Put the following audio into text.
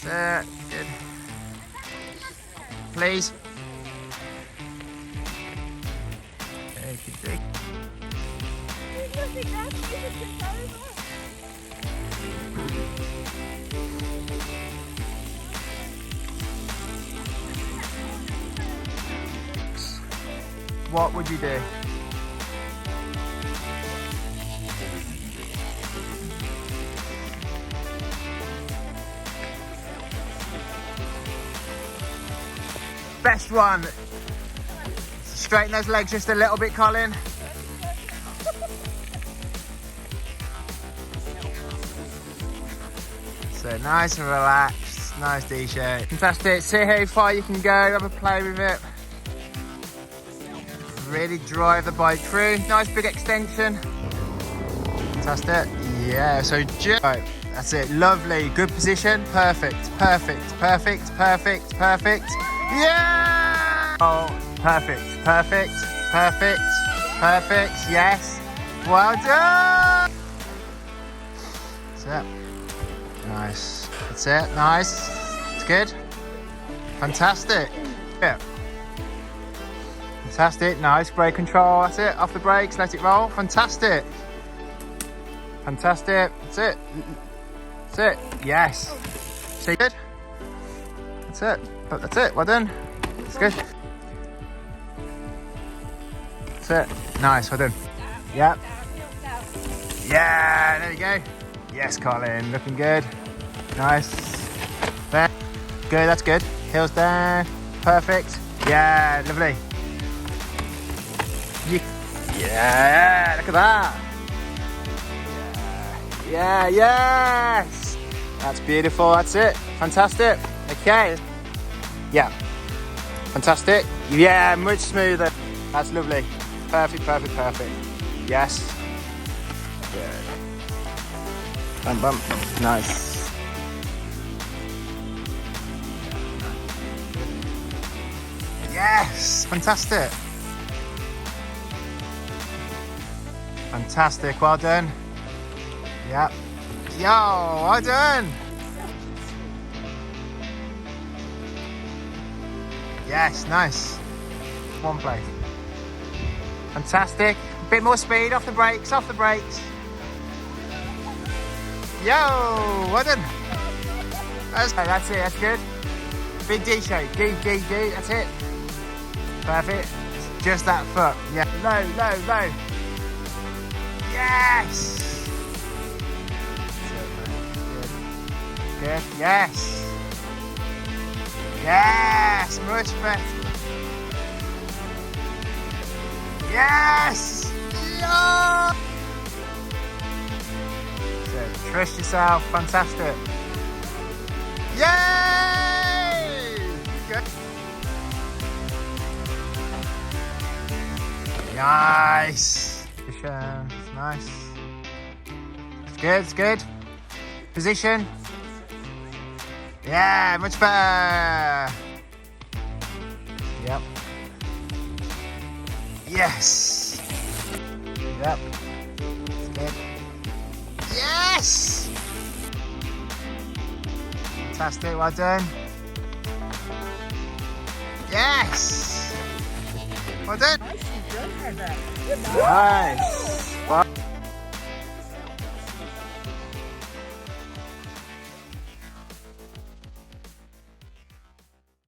That's it. Good. Please. Okay. What would you do? Best one. Straighten those legs just a little bit, Colin. So nice and relaxed, nice D-shape. Fantastic, see how far you can go, have a play with it. Really drive the bike through, nice big extension. Fantastic, yeah, so just, right, that's it, lovely, good position, perfect, perfect, perfect, perfect, perfect. Yeah! Oh, perfect, perfect, perfect, perfect, yes. Well done! That's it. Nice. That's it. Nice. It's good. Fantastic. Yeah. Fantastic. Nice. Brake control. That's it. Off the brakes. Let it roll. Fantastic. Fantastic. That's it. That's it. Yes. See, good. That's it. That's it. Well done. It's good. That's it. Nice. Well done. Yep. Yeah. There you go. Yes, Colin, looking good. Nice. There. Good, that's good. Heels down. Perfect. Yeah, lovely. Yeah, look at that. Yeah, yes. That's beautiful, that's it. Fantastic. Okay. Yeah. Fantastic. Yeah, much smoother. That's lovely. Perfect, perfect, perfect. Yes. Good. Bump, bump. Nice. Yes, fantastic. Fantastic, well done. Yep. Yo, well done. Yes, nice. One place. Fantastic. A bit more speed, off the brakes, off the brakes. Yo, well done. That's it, that's good. Big D shape, D, that's it. Perfect. It's just that foot. Yeah, low, low, low. Yes. Good. Good, yes. Yes, much better. Yes. Yeah. Trust yourself, fantastic. Yay! Good. Nice. It's nice. It's good, it's good. Position. Yeah, much better. Yep. Yes. Yep. It's good. Yes! Fantastic, well done. Yes! Well done. Nice.